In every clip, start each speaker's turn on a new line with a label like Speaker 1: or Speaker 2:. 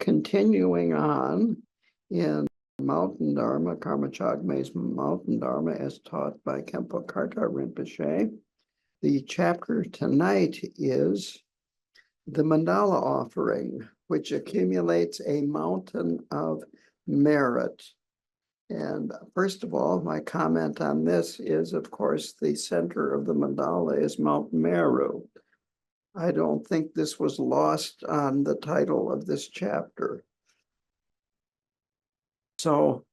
Speaker 1: continuing on in Mountain Dharma, Karma Chagme's Mountain Dharma, as taught by Khenpo Karthar Rinpoche. The chapter tonight is the Mandala offering, which accumulates a mountain of merit. And first of all, my comment on this is, of course, the center of the mandala is Mount Meru. I don't think this was lost on the title of this chapter. So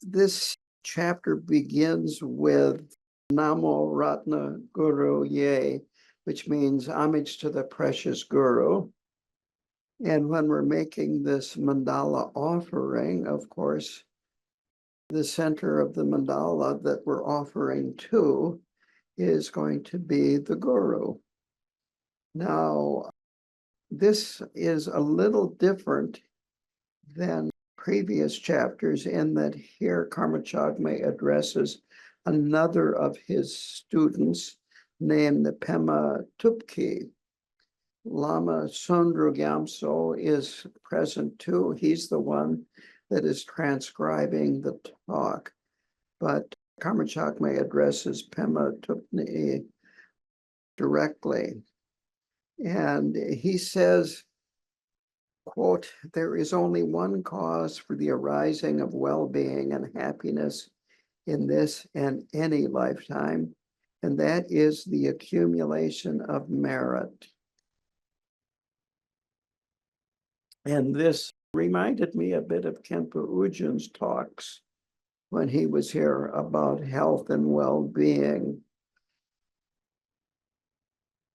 Speaker 1: this chapter begins with Namo Ratna Guru Ye, which means homage to the precious Guru. And when we're making this mandala offering, of course, the center of the mandala that we're offering to is going to be the Guru. Now, this is a little different than previous chapters in that here Karma Chagme addresses another of his students named Pema Tupki. Lama Sundro Gyamso is present too. He's the one that is transcribing the talk. But Karma Chagme addresses Pema Tupni directly. And he says, quote, "There is only one cause for the arising of well-being and happiness in this and any lifetime, and that is the accumulation of merit." And this reminded me a bit of Khenpo Ujun's talks when he was here about health and well-being.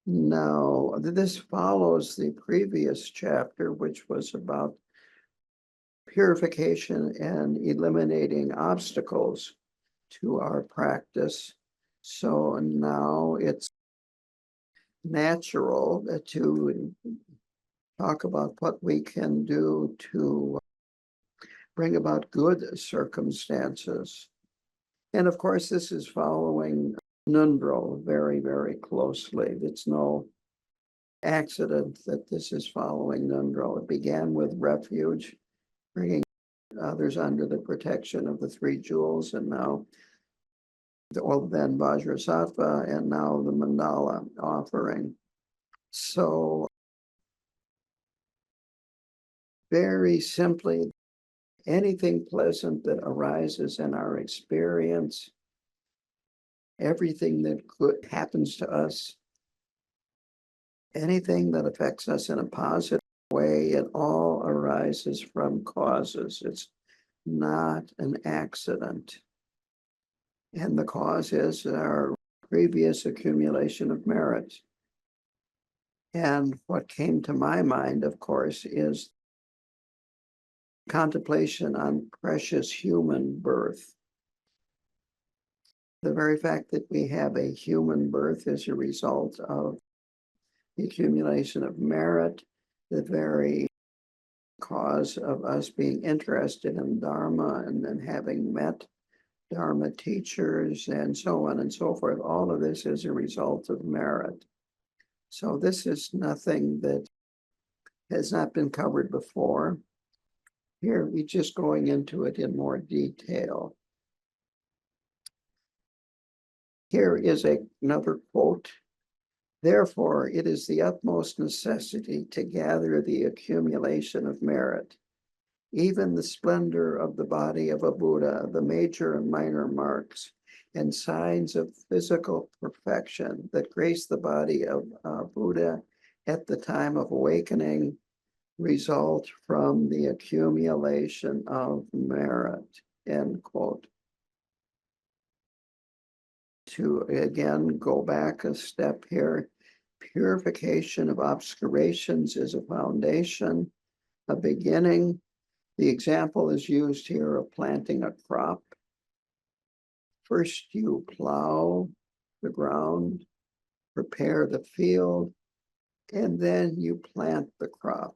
Speaker 1: Now, this follows the previous chapter, which was about purification and eliminating obstacles to our practice. So now it's natural to talk about what we can do to bring about good circumstances. And of course, this is following Ngondro very, very closely. It's no accident that this is following Ngondro. It began with refuge, bringing others under the protection of the three jewels, and now then Vajrasattva, and now the Mandala offering. So very simply, anything pleasant that arises in our experience, everything that happens to us, anything that affects us in a positive way, it all arises from causes. It's not an accident. And the cause is our previous accumulation of merit. And what came to my mind, of course, is contemplation on precious human birth. The very fact that we have a human birth is a result of the accumulation of merit, the very cause of us being interested in Dharma and then having met Dharma teachers and so on and so forth. All of this is a result of merit. So this is nothing that has not been covered before. Here, we're just going into it in more detail. Here is another quote. "Therefore, it is the utmost necessity to gather the accumulation of merit, even the splendor of the body of a Buddha, the major and minor marks and signs of physical perfection that grace the body of Buddha at the time of awakening, result from the accumulation of merit," end quote. To again go back a step here, purification of obscurations is a foundation, a beginning. The example is used here of planting a crop. First, you plow the ground, prepare the field, and then you plant the crop.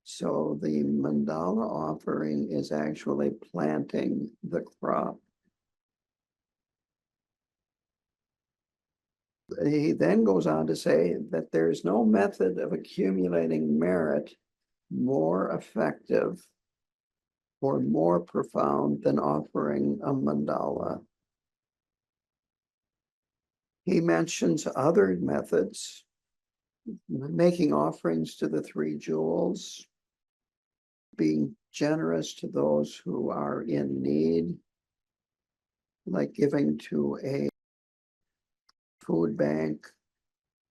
Speaker 1: So the mandala offering is actually planting the crop. He then goes on to say that there is no method of accumulating merit more effective or more profound than offering a mandala. He mentions other methods, making offerings to the three jewels, being generous to those who are in need, like giving to a food bank,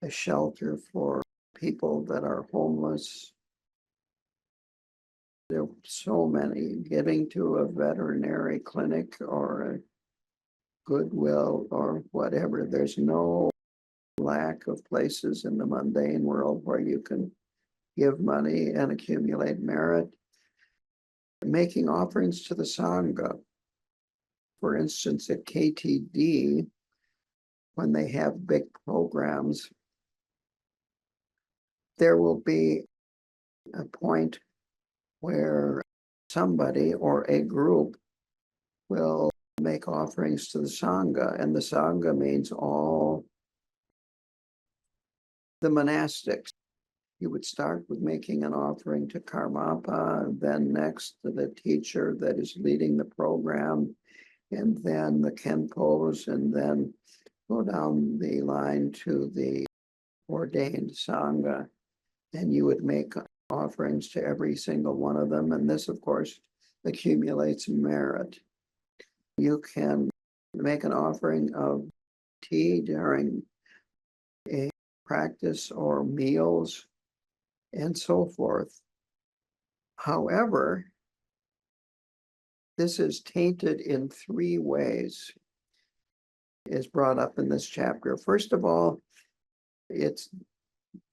Speaker 1: a shelter for people that are homeless. There are so many, giving to a veterinary clinic or a Goodwill or whatever. There's no lack of places in the mundane world where you can give money and accumulate merit. Making offerings to the Sangha. For instance, at KTD, when they have big programs, there will be a point where somebody or a group will make offerings to the Sangha, and the Sangha means all the monastics. You would start with making an offering to Karmapa, then next to the teacher that is leading the program, and then the Khenpos, and then go down the line to the ordained Sangha. And you would make offerings to every single one of them. And this, of course, accumulates merit. You can make an offering of tea during a practice or meals and so forth. However, this is tainted in three ways, is brought up in this chapter. First of all, it's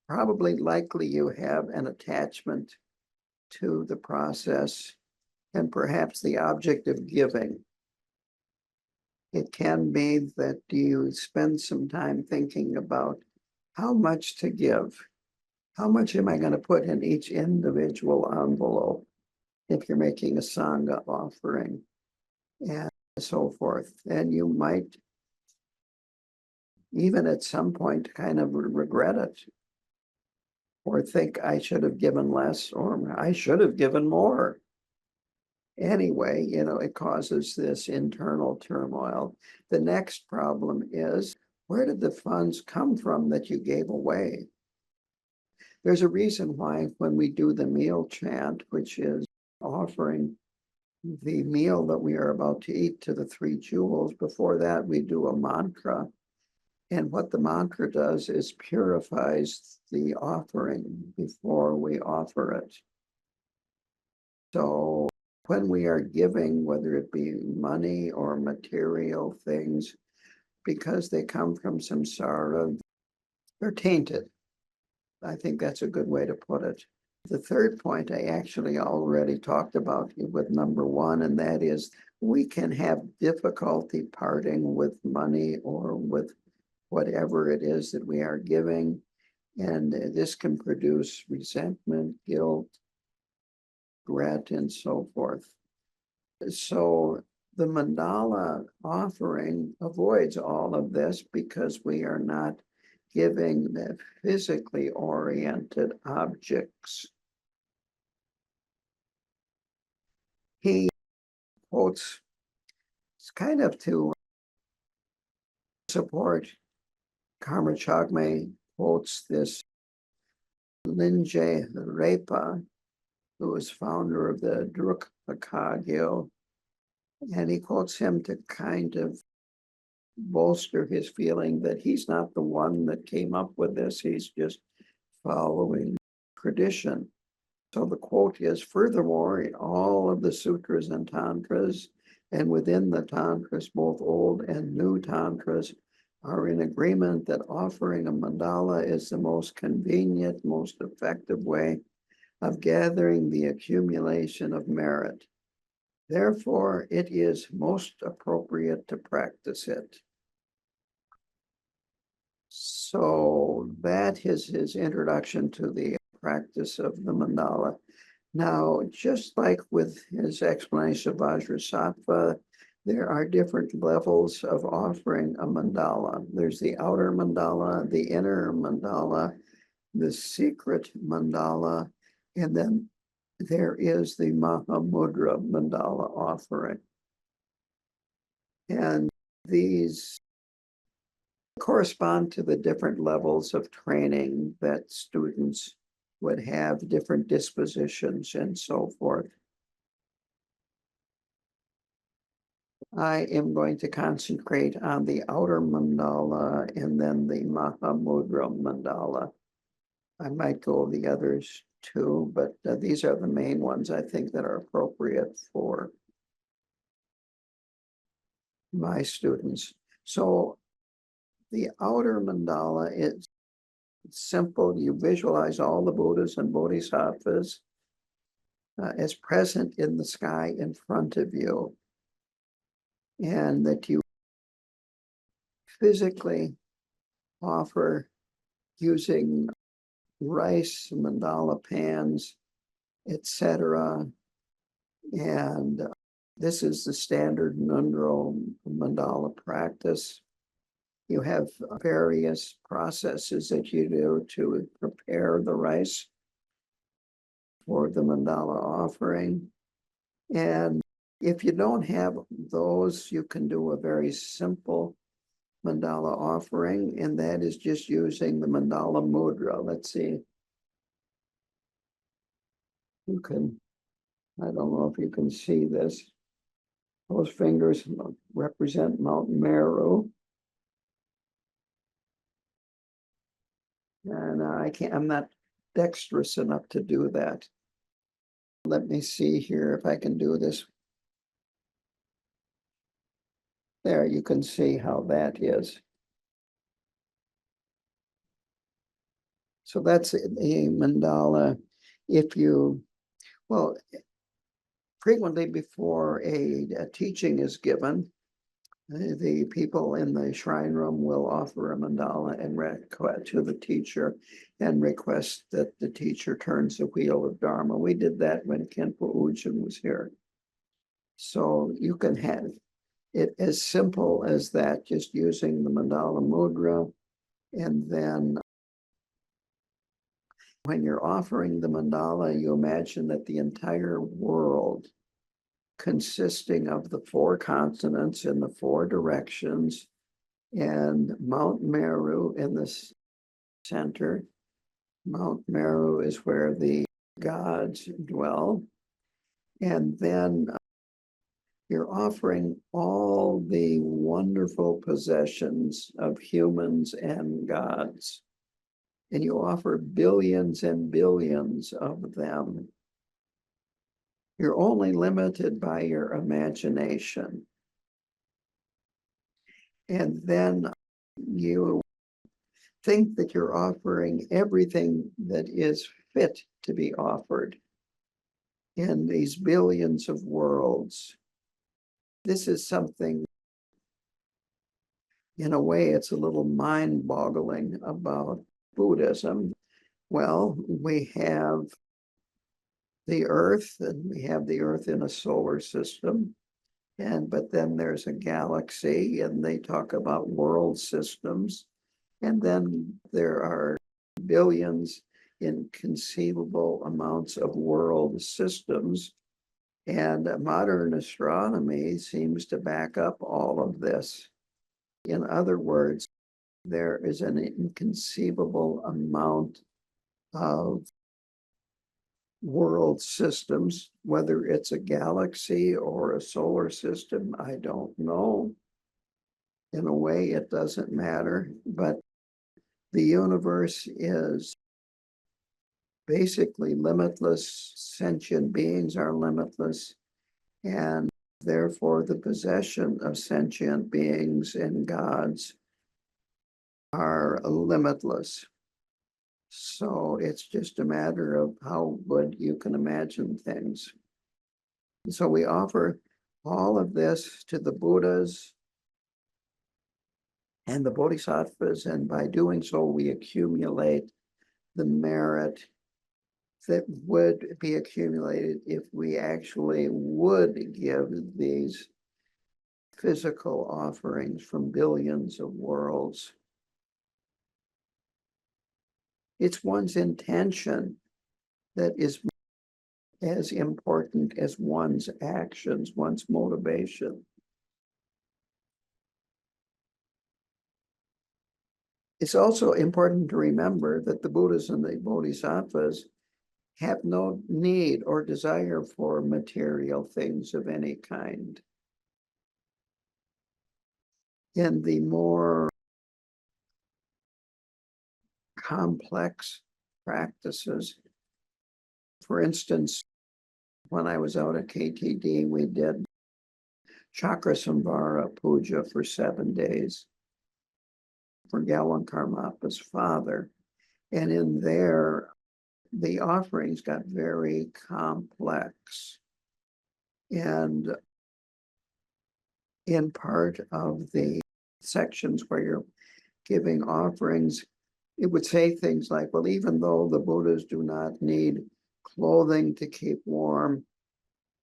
Speaker 1: probably likely you have an attachment to the process and perhaps the object of giving. It can be that you spend some time thinking about how much to give. How much am I going to put in each individual envelope if you're making a Sangha offering and so forth? And you might even at some point kind of regret it or think I should have given less or I should have given more. Anyway, it causes this internal turmoil. The next problem is, where did the funds come from that you gave away? There's a reason why when we do the meal chant, which is offering the meal that we are about to eat to the three jewels, before that we do a mantra. And what the mantra does is purifies the offering before we offer it. So when we are giving, whether it be money or material things, because they come from samsara, they're tainted. I think that's a good way to put it. The third point I actually already talked about with number one, and that is we can have difficulty parting with money or with whatever it is that we are giving. And this can produce resentment, guilt, regret, and so forth. So the mandala offering avoids all of this because we are not giving the physically oriented objects. He quotes, it's kind of to support Karma Chagme, quotes this Linje Repa, who was founder of the Drukpa Kagyo, and he quotes him to kind of bolster his feeling that he's not the one that came up with this, he's just following tradition. So the quote is, furthermore, in all of the sutras and tantras, and within the tantras, both old and new tantras, are in agreement that offering a mandala is the most convenient, most effective way of gathering the accumulation of merit. Therefore, it is most appropriate to practice it. So that is his introduction to the practice of the mandala. Now, just like with his explanation of Vajrasattva, there are different levels of offering a mandala. There's the outer mandala, the inner mandala, the secret mandala, and then there is the Mahamudra Mandala offering. And these correspond to the different levels of training that students would have, different dispositions and so forth. I am going to concentrate on the outer mandala and then the Mahamudra mandala. I might go over the others too, but these are the main ones I think that are appropriate for my students. So the outer mandala is simple. You visualize all the Buddhas and Bodhisattvas as present in the sky in front of you, and that you physically offer using rice, mandala pans, etc. And this is the standard Ngondro mandala practice. You have various processes that you do to prepare the rice for the mandala offering. And if you don't have those, you can do a very simple mandala offering, and that is just using the mandala mudra. Let's see. You can, I don't know if you can see this. Those fingers represent Mount Meru. And I'm not dexterous enough to do that. Let me see here if I can do this. There, you can see how that is. So that's a mandala. If you, well, frequently before a teaching is given, the people in the shrine room will offer a mandala and request to the teacher and request that the teacher turns the wheel of Dharma. We did that when Khenpo Ujin was here. So you can have it as simple as that, just using the mandala mudra. And then when you're offering the mandala, you imagine that the entire world, consisting of the 4 continents in the 4 directions, and Mount Meru in the center. Mount Meru is where the gods dwell. And then you're offering all the wonderful possessions of humans and gods. And you offer billions and billions of them. You're only limited by your imagination. And then you think that you're offering everything that is fit to be offered in these billions of worlds. This is something, in a way, it's a little mind-boggling about Buddhism. Well, we have the earth, and we have the earth in a solar system. But then there's a galaxy, and they talk about world systems. And then there are billions inconceivable amounts of world systems. And modern astronomy seems to back up all of this. In other words, there is an inconceivable amount of world systems, whether it's a galaxy or a solar system, I don't know. In a way, it doesn't matter, but the universe is basically limitless. Sentient beings are limitless, and therefore the possession of sentient beings and gods are limitless. So it's just a matter of how good you can imagine things. So we offer all of this to the Buddhas and the Bodhisattvas, and by doing so, we accumulate the merit that would be accumulated if we actually would give these physical offerings from billions of worlds. It's one's intention that is as important as one's actions, one's motivation. It's also important to remember that the Buddhas and the Bodhisattvas have no need or desire for material things of any kind. In the more complex practices, for instance, when I was out at KTD, we did Chakra Samvara Puja for 7 days for Galwan Karmapa's father. And in there, the offerings got very complex. And in part of the sections where you're giving offerings, it would say things like, well, even though the Buddhas do not need clothing to keep warm,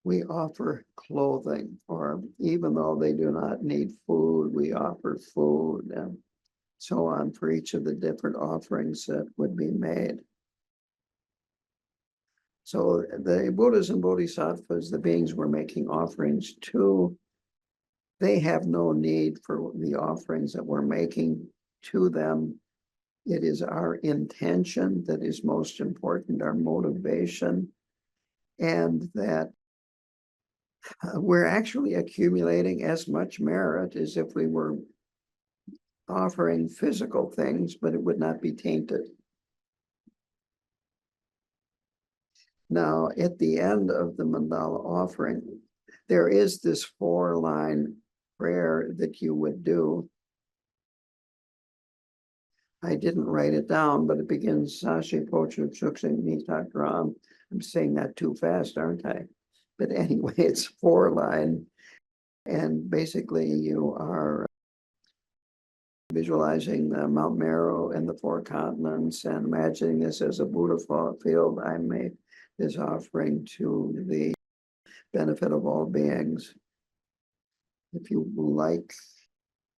Speaker 1: we offer clothing. Or even though they do not need food, we offer food, and so on for each of the different offerings that would be made. So the Buddhas and Bodhisattvas, the beings we're making offerings to, they have no need for the offerings that we're making to them. It is our intention that is most important, our motivation, and that we're actually accumulating as much merit as if we were offering physical things, but it would not be tainted. Now, at the end of the mandala offering, there is this 4-line prayer that you would do. I didn't write it down, but it begins Sashi Pochu Chuksing Nitak Ram. I'm saying that too fast, aren't I? But anyway, it's 4-line. And basically you are visualizing Mount Meru and the 4 continents and imagining this as a Buddha field. I make this offering to the benefit of all beings. If you like,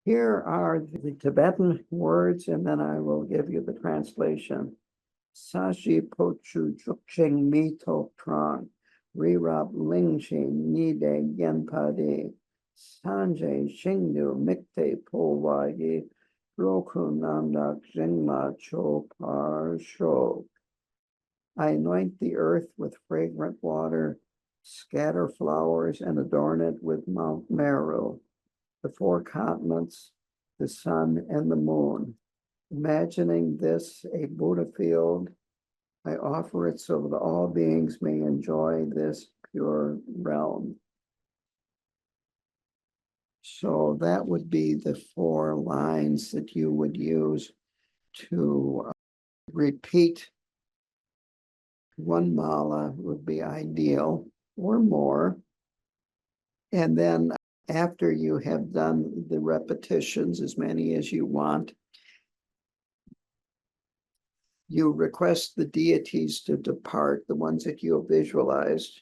Speaker 1: here are the Tibetan words, and then I will give you the translation. Sashi Pochu Chukching Mito Trang, Rirab Lingching Nide Genpade, Sanjay Shingdu Mikte Powayi, Roku Nandak Jingla Cho Par Sho. I anoint the earth with fragrant water, scatter flowers, and adorn it with Mount Meru, the 4 continents, the sun, and the moon. Imagining this a Buddha field, I offer it so that all beings may enjoy this pure realm. So that would be the 4 lines that you would use to repeat. 1 mala would be ideal, or more. And then after you have done the repetitions, as many as you want, you request the deities to depart, the ones that you have visualized.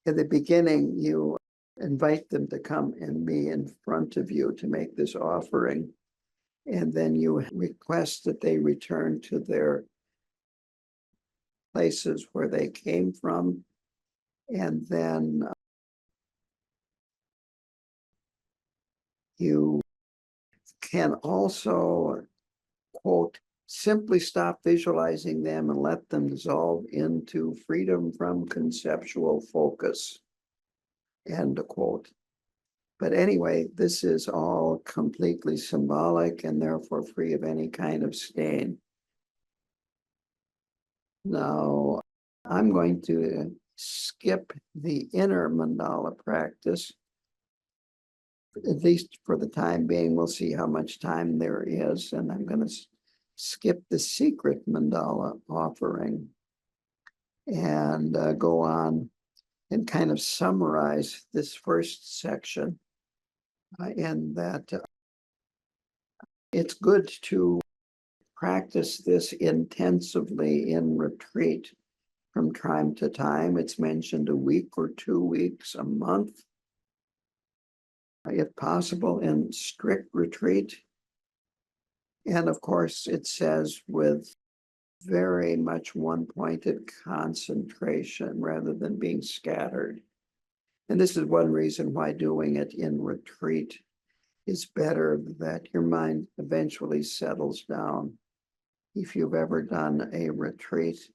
Speaker 1: At the beginning, you invite them to come and be in front of you to make this offering. And then you request that they return to their places where they came from. And then you can also, quote, simply stop visualizing them and let them dissolve into freedom from conceptual focus, end quote. But anyway, this is all completely symbolic and therefore free of any kind of stain. Now, I'm going to skip the inner mandala practice. At least for the time being, we'll see how much time there is. And I'm going to skip the secret mandala offering and go on and kind of summarize this first section in that it's good to practice this intensively in retreat from time to time. It's mentioned a week or 2 weeks, a month, if possible, in strict retreat. And of course, it says with very much one-pointed concentration rather than being scattered. And this is one reason why doing it in retreat is better, that your mind eventually settles down. If you've ever done a retreat,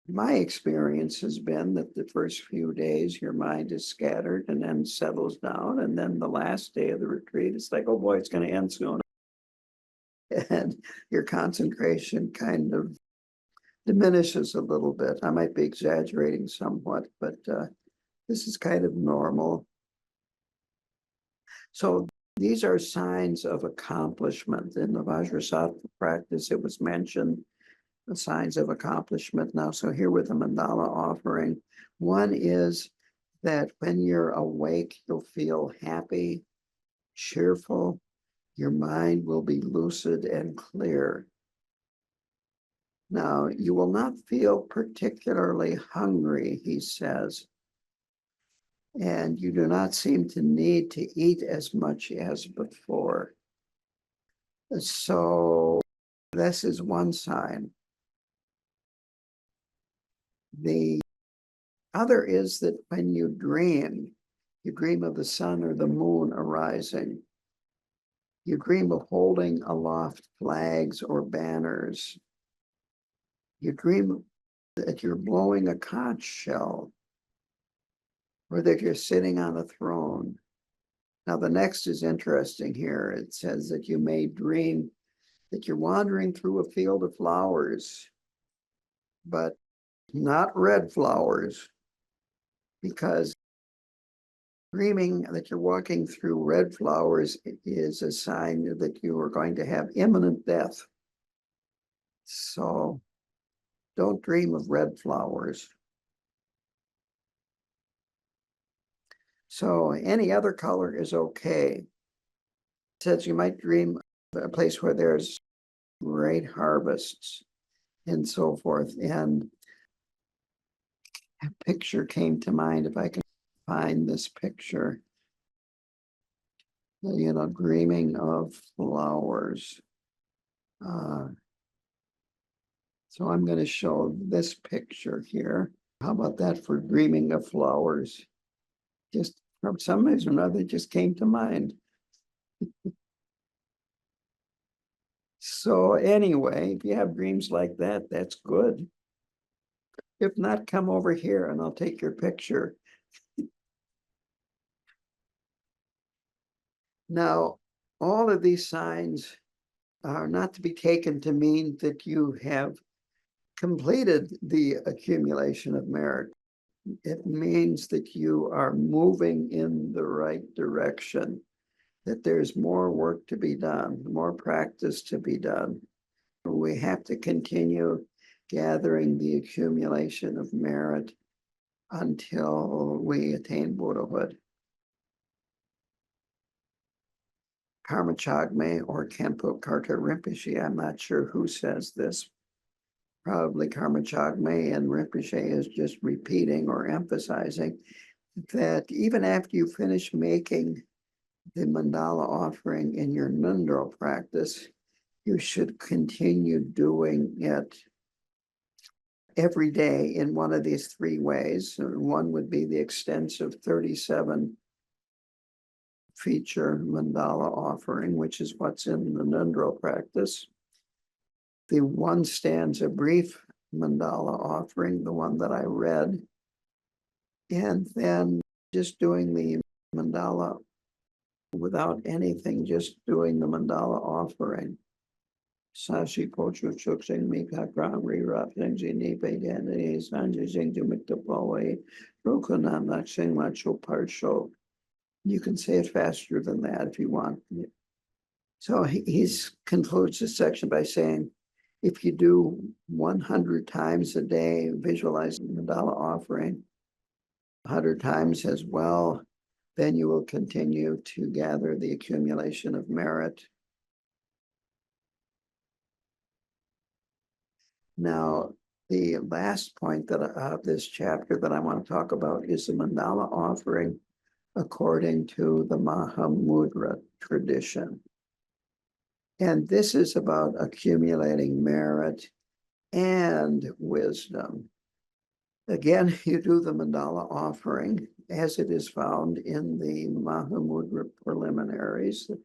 Speaker 1: my experience has been that the first few days your mind is scattered and then settles down. And then the last day of the retreat, it's like, oh boy, it's going to end soon. And your concentration kind of diminishes a little bit. I might be exaggerating somewhat, but this is kind of normal. So these are signs of accomplishment. In the Vajrasattva practice, it was mentioned, the signs of accomplishment. Now, so here with the mandala offering, one is that when you're awake, you'll feel happy, cheerful. Your mind will be lucid and clear. Now, you will not feel particularly hungry, he says, and you do not seem to need to eat as much as before. So this is one sign. The other is that when you dream of the sun or the moon arising. You dream of holding aloft flags or banners. You dream that you're blowing a conch shell, or that you're sitting on a throne. Now, the next is interesting here. It says that you may dream that you're wandering through a field of flowers, but not red flowers, because dreaming that you're walking through red flowers is a sign that you are going to have imminent death. So don't dream of red flowers. So any other color is okay. It says you might dream of a place where there's great harvests and so forth. And a picture came to mind, if I can find this picture, dreaming of flowers. So I'm going to show this picture here. How about that for dreaming of flowers? Just from some reason or another, it just came to mind. So anyway, if you have dreams like that, that's good. If not, come over here and I'll take your picture. Now, all of these signs are not to be taken to mean that you have completed the accumulation of merit. It means that you are moving in the right direction, that there's more work to be done, more practice to be done. We have to continue gathering the accumulation of merit until we attain Buddhahood. Karma Chagme or Khenpo Karta Rinpoche, I'm not sure who says this. Probably Karma Chagme, and Rinpoche is just repeating or emphasizing that even after you finish making the mandala offering in your Ngondro practice, you should continue doing it every day in one of these three ways. One would be the extensive 37 feature mandala offering, which is what's in the Ngondro practice. The one stanza brief mandala offering, the one that I read, and then just doing the mandala without anything, just doing the mandala offering. Sashi Pocho Chuksing Mika Grand Rirap Zengzi Nipe Dandy Sanji Zengzi Miktapawe Rokunam Naksing Macho Parsho. You can say it faster than that if you want. So he concludes this section by saying, if you do 100 times a day, visualize the mandala offering 100 times as well, then you will continue to gather the accumulation of merit. Now, the last point of this chapter that I want to talk about is the mandala offering according to the Mahamudra tradition. And this is about accumulating merit and wisdom. Again, you do the mandala offering as it is found in the Mahamudra preliminaries, the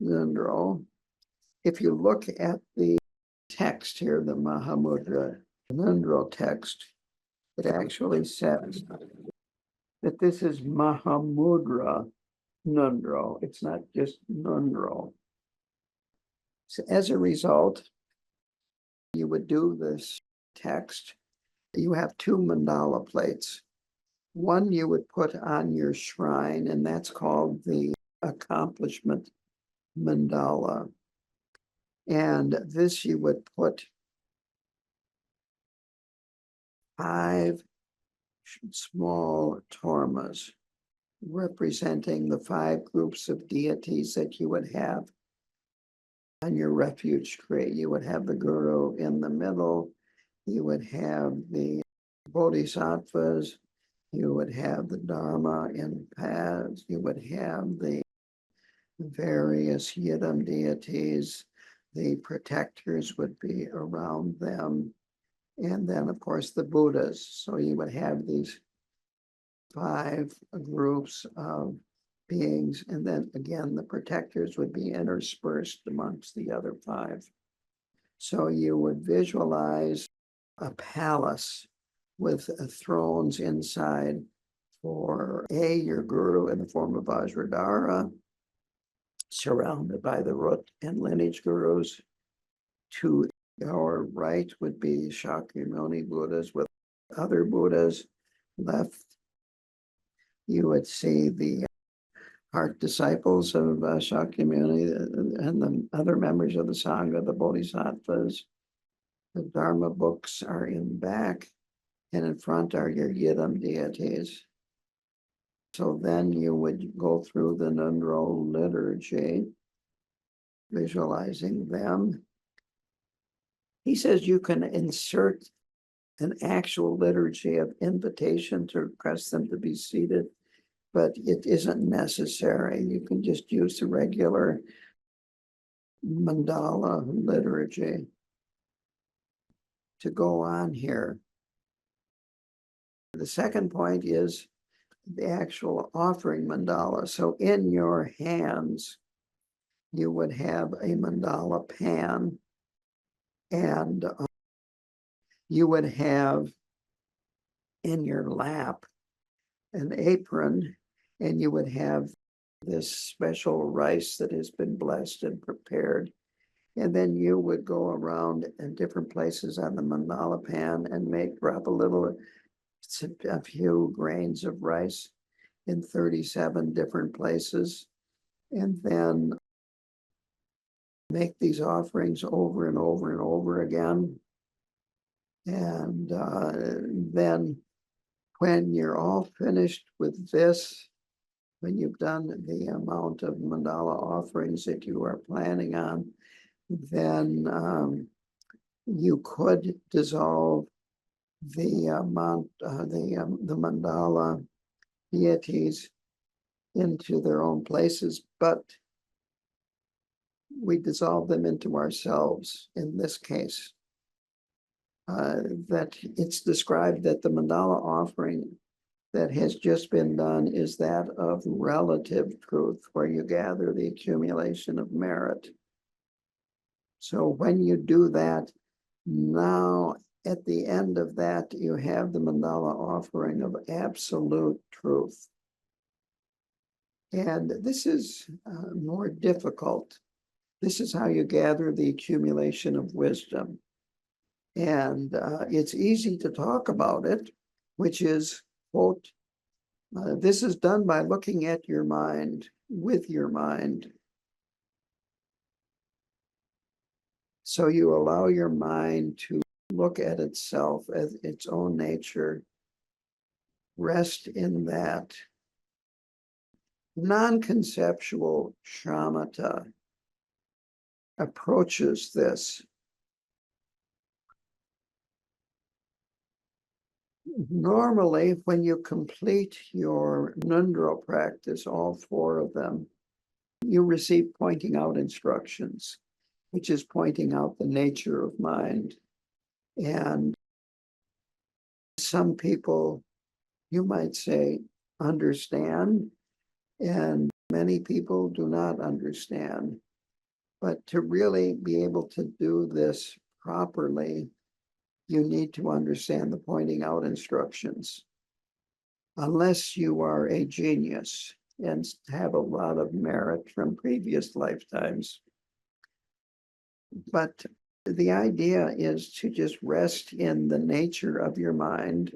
Speaker 1: Ngondro. If you look at the text here, the Mahamudra Ngondro text, it actually says that this is Mahamudra Ngondro. It's not just Ngondro. So as a result, you would do this text. You have two mandala plates. One you would put on your shrine, and that's called the accomplishment mandala. And this you would put 5 small tormas representing the 5 groups of deities that you would have on your refuge tree. You would have the guru in the middle, you would have the bodhisattvas, you would have the Dharma in paths, you would have the various yidam deities, the protectors would be around them, and then of course the Buddhas. So you would have these 5 groups of beings, and then again the protectors would be interspersed amongst the other 5. So you would visualize a palace with thrones inside for your guru in the form of Vajradhara, surrounded by the root and lineage gurus. To our right would be Shakyamuni Buddhas with other Buddhas. Left, you would see the heart disciples of Shakyamuni and the other members of the Sangha, the Bodhisattvas. The Dharma books are in back, and in front are your yidam deities. So then you would go through the Ngondro liturgy, visualizing them. He says you can insert an actual liturgy of invitation to request them to be seated, but it isn't necessary. You can just use the regular mandala liturgy to go on here. The second point is the actual offering mandala. So in your hands, you would have a mandala pan, and you would have in your lap an apron, and you would have this special rice that has been blessed and prepared. And then you would go around in different places on the mandala pan and drop a few grains of rice in 37 different places, and then make these offerings over and over and over again. And then when you're all finished with this, when you've done the amount of mandala offerings that you are planning on, then you could dissolve the mandala deities into their own places, but we dissolve them into ourselves in this case. That it's described that the mandala offering that has just been done is that of relative truth, where you gather the accumulation of merit. So when you do that, now at the end of that, you have the mandala offering of absolute truth. And this is more difficult. This is how you gather the accumulation of wisdom. And it's easy to talk about it, which is, quote, this is done by looking at your mind, with your mind. So you allow your mind to look at itself as its own nature, rest in that. Non-conceptual shamatha approaches this. Normally, when you complete your Ngondro practice, all 4 of them, you receive pointing out instructions. which is pointing out the nature of mind. And some people, you might say, understand, and many people do not understand. But to really be able to do this properly, you need to understand the pointing out instructions. Unless you are a genius and have a lot of merit from previous lifetimes. But the idea is to just rest in the nature of your mind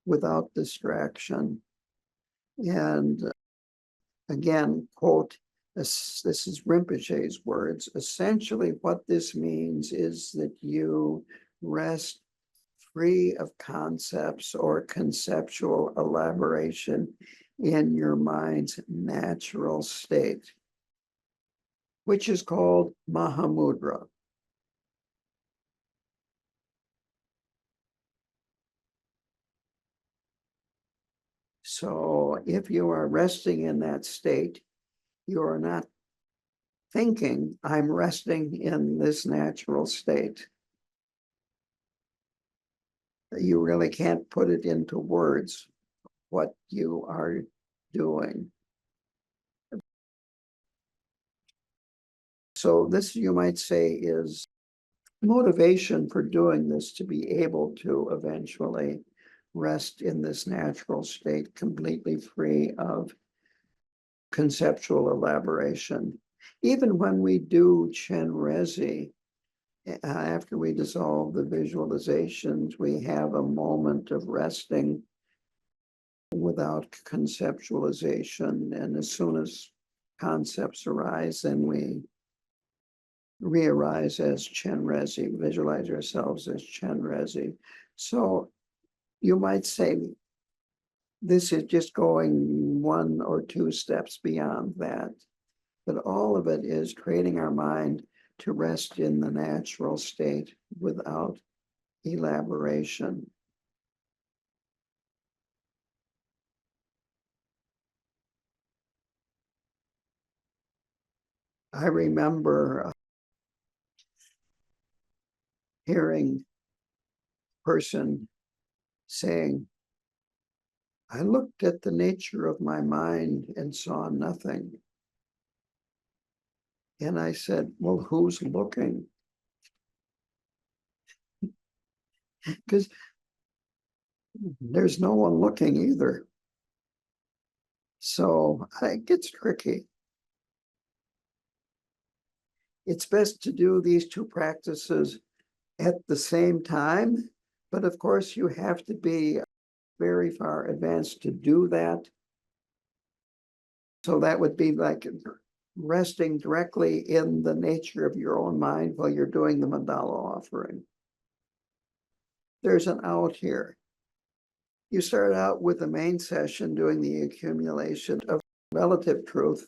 Speaker 1: without distraction. And again, quote, this is Rinpoche's words, essentially what this means is that you rest free of concepts or conceptual elaboration in your mind's natural state, which is called Mahamudra. So if you are resting in that state, you are not thinking, I'm resting in this natural state. You really can't put it into words what you are doing. So this, you might say, is motivation for doing this, to be able to eventually rest in this natural state, completely free of conceptual elaboration. Even when we do Chenrezi, after we dissolve the visualizations, we have a moment of resting without conceptualization. And as soon as concepts arise, then we re-arise as Chenrezi, visualize ourselves as Chenrezi. So you might say this is just going one or two steps beyond that. But all of it is training our mind to rest in the natural state without elaboration. I remember hearing a person saying, I looked at the nature of my mind and saw nothing. And I said, well, who's looking? Because there's no one looking either. So it gets tricky. It's best to do these two practices at the same time, but of course you have to be very far advanced to do that. So that would be like resting directly in the nature of your own mind while you're doing the Mandala offering. There's an out here. You start out with the main session doing the accumulation of relative truth.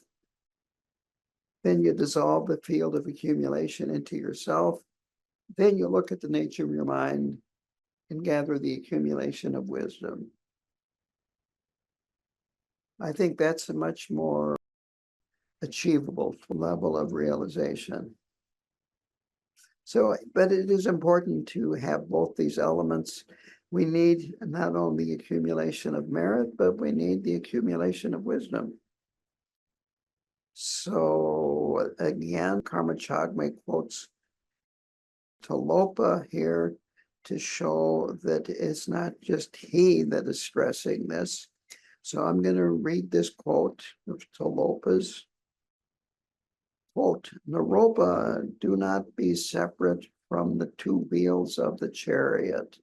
Speaker 1: Then you dissolve the field of accumulation into yourself. Then you look at the nature of your mind and gather the accumulation of wisdom. I think that's a much more achievable level of realization. So, but it is important to have both these elements. We need not only the accumulation of merit, but we need the accumulation of wisdom. So again, Karma Chagme quotes Talopa here to show that it's not just he that is stressing this. So I'm going to read this quote of Talopa's. Quote, Naropa, do not be separate from the two wheels of the chariot,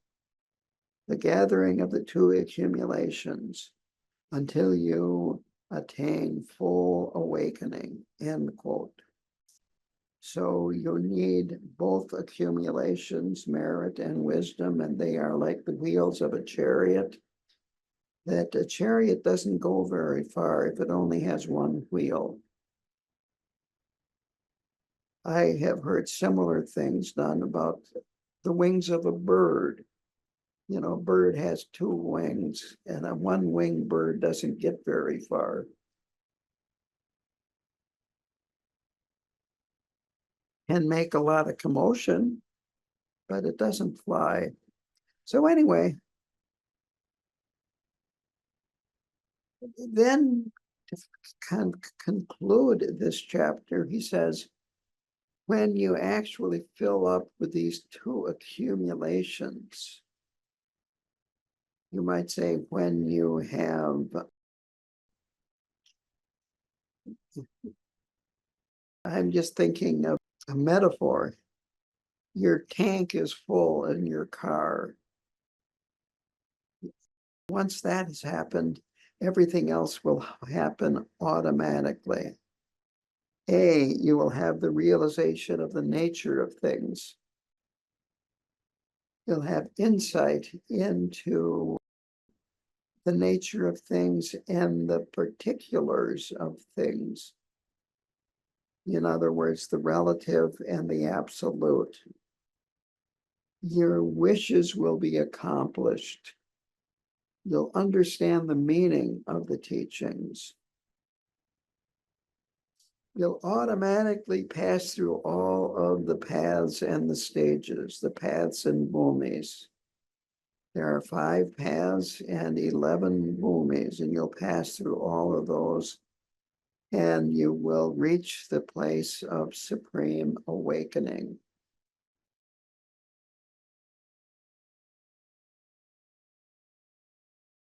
Speaker 1: the gathering of the two accumulations, until you attain full awakening, end quote. So you need both accumulations, merit and wisdom, and they are like the wheels of a chariot. That a chariot doesn't go very far if it only has one wheel. I have heard similar things done about the wings of a bird. You know, a bird has two wings, and a one-winged bird doesn't get very far. can make a lot of commotion, but it doesn't fly. So anyway, then to conclude this chapter, he says, when you actually fill up with these two accumulations, you might say when you have, I'm just thinking of a metaphor. Your tank is full in your car. Once that has happened, everything else will happen automatically. You will have the realization of the nature of things. You'll have insight into the nature of things and the particulars of things. In other words, the relative and the absolute. Your wishes will be accomplished. You'll understand the meaning of the teachings. You'll automatically pass through all of the paths and the stages, the paths and bhumis. There are 5 paths and 11 bhumis, and you'll pass through all of those, and you will reach the place of supreme awakening.